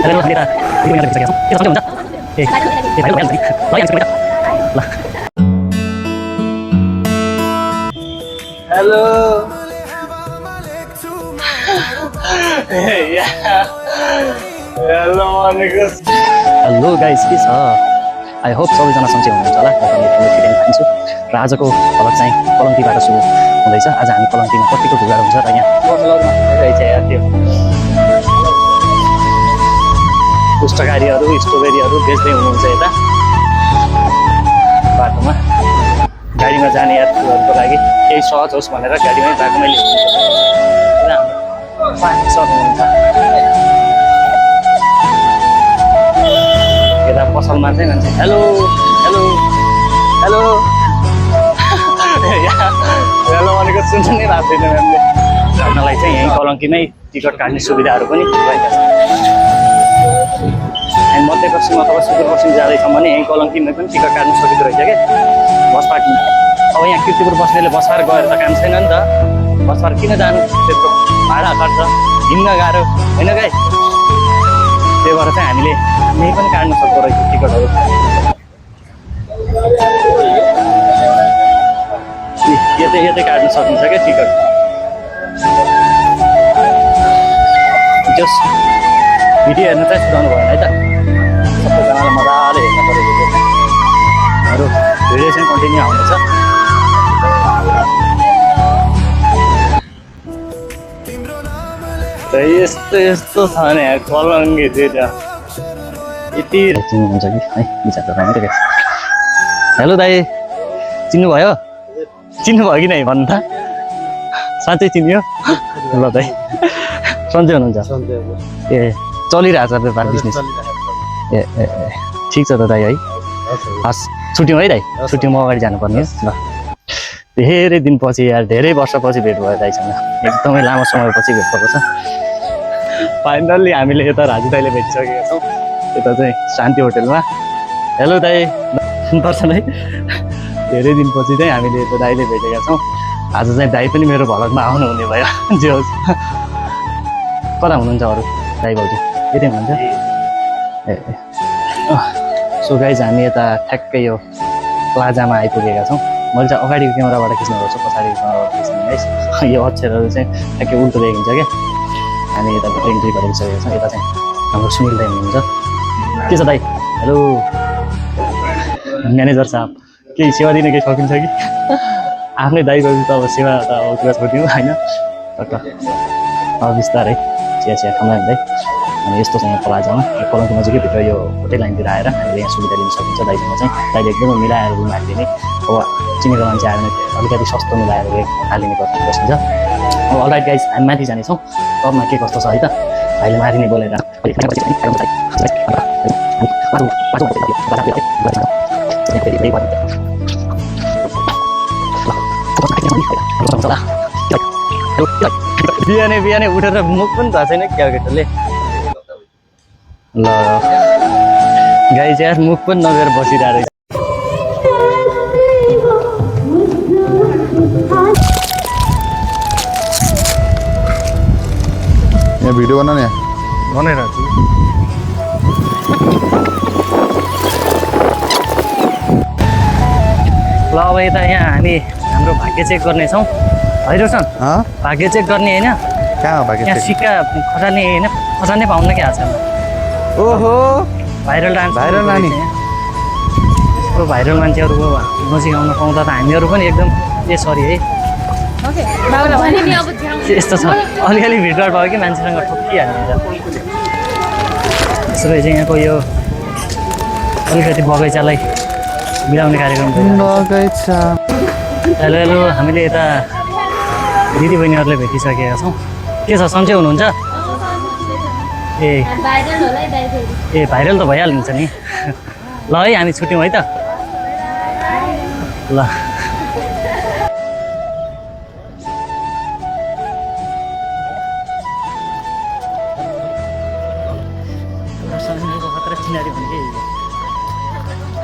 hello hello guys के छ I hope सबैजना सन्चै हुनुहुन्छ होला म पनि एकदमै फिटिङ खान्छु र आजको भ्लग चाहिँ कलङ्कीबाट सुरु हुँदैछ आज हामी कलङ्कीमा कतिको ढुगाड हुन्छ र यहाँ पुस्तकारीहरू स्ट्रबेरीहरू बेच्दै हुनुहुन्छ यता बाटोमा गाडीमा जाने यात्रुहरूको लागि केही सहज होस् भनेर गाडीमै बाटोमै ल्याउनुहुन्छ पानी सर हुनुहुन्छ यता पसलमा चाहिँ मान्छे हेलो हेलो हेलो हेलो भनेको सुन्नु नै लाग्दैन म्यामले काट्नलाई चाहिँ यहीँ कलङ्कीमै टिकट काट्ने सुविधाहरू पनि रहेका छन् हामी मध्यपश्चिम अथवा सुदूरपश्चिम जाँदैछौँ भने यहीँ कलङ्कीमै पनि टिकट काट्न सकिँदो रहेछ क्या बस पार्टी अब यहाँ किर्तिपुर बस्नेले बसार गएर त काम छैन नि त बसार किन जानु त्यत्रो भाडा खर्च हिँड्न गाह्रो होइन गाई त्यही भएर चाहिँ हामीले यहीँ पनि काट्न सक्दो रहेछ टिकटहरू यतै काट्न सकिन्छ क्या टिकट जस भिडियो हेर्न चाहिँ सुधाउनु भएन है त सबैजनालाई मजाले हेर्न पऱ्यो अरू भिडियो चाहिँ कन्टिन्यू आउनेछ यस्तो यस्तो छ नि कलङ्की चाहिँ यति चिन्नुहुन्छ कि है विचार राम्रै हेलो दाइ चिन्नुभयो चिन्नुभयो कि नै भन्नु त साँच्चै चिन्यो ल दाइ सन्चै हुनुहुन्छ ए चलिरहेछ व्यापार बिजनेस ए ए ठिक छ त दाइ है हस् छुट्यौँ है दाइ छुट्यौँ अगाडि जानुपर्ने ल धेरै दिनपछि यार धेरै वर्षपछि भेट भयो दाइसँग एकदमै लामो समयपछि भेट भएको छ फाइनल्ली हामीले यता राजु दाइले भेटिसकेका छौँ यता चाहिँ शान्ति होटेलमा हेलो दाइ पर्छ है धेरै दिनपछि चाहिँ हामीले यता दाइले भेटेका छौँ आज चाहिँ दाइ पनि मेरो भ्लगमा आउनुहुने भयो जे होस् कता हुनुहुन्छ अरू दाइ भाउजू यतै हुनुहुन्छ ए सो गाइज हामी यता ठ्याक्कै यो प्लाजामा आइपुगेका छौँ मैले चाहिँ अगाडिको क्यामेराबाट खिच्नु गर्छु पछाडिको क्यामेराबाट खिच्नु गाइस यो अक्षरहरू चाहिँ ठ्याक्कै उल्टो देखिन्छ क्या हामी यता एन्ट्री गरिसकेका छौँ यता चाहिँ हाम्रो सुनिल दाइ हुनुहुन्छ के छ दाइ हेलो म्यानेजर साहब केही सेवा दिन केही सकिन्छ कि आफ्नै दाइ गयो त अब सेवा त अब कुरा छोडिदिउँ होइन अब बिस्तारै चिया खाना दाइ अनि यस्तो चाहिँ यहाँ प्लाजामा कलङ्की नजिकै भित्र यो होटेल लाइनतिर आएर हामीले यहाँ सुविधा लिन सकिन्छ दाइसँग चाहिँ दाइले एकदमै मिलाएर रुम हालिदिने अब चिनेको मान्छे आयो भने अलिकति सस्तो मिलाएर हालिदिने गर्छ अब अलराइट गाइज हामी माथि जानेछौँ तबमा के कस्तो छ है त भाइले माथि नै बोलेर बिहानै उठेर मुख पनि थाहा छैन क्या केटाले ल गाई चाहिँ मुख पनि नगेर बसिरहेको रहेछ यहाँ भिडियो बनाउने बनाइरहेको छु ल अब यता यहाँ हामी हाम्रो भाग्य चेक गर्नेछौँ भइरोसन भाग्य चेक गर्ने होइन कहाँ भाग्य यहाँ सिक्का खसाल्ने होइन खसाल्नै पाउन्न क्या आजकल ओहो भाइरल डान्स भाइरल नानी यस्तो भाइरल मान्छेहरूको नजिक आउन पाउँदा त हामीहरू पनि एकदम ए सरी है यस्तो छ अलिअलि भिडभाड भयो कि मान्छेसँग ठोकिहाल्नुहुन्छ त्यसो भए चाहिँ यहाँको यो अलिकति बगैँचालाई मिलाउने कार्यक्रम बगैँचा हेलो हेलो हामीले यता दिदीबहिनीहरूलाई भेटिसकेका छौँ के छ सन्चै हुनुहुन्छ ए भाइरल त भइहाल्नुहुन्छ नि ल है हामी छुट्यौँ है त ल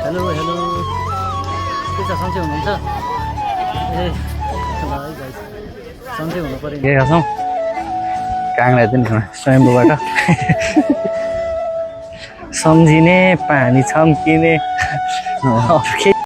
हेलो हेलो के छ सन्चै हुनुहुन्छ ए सन्चै हुनु पऱ्यो गएका छौँ काङ्ग्रा दिन स्वयम्भूबाट सम्झिने पानी छम्किने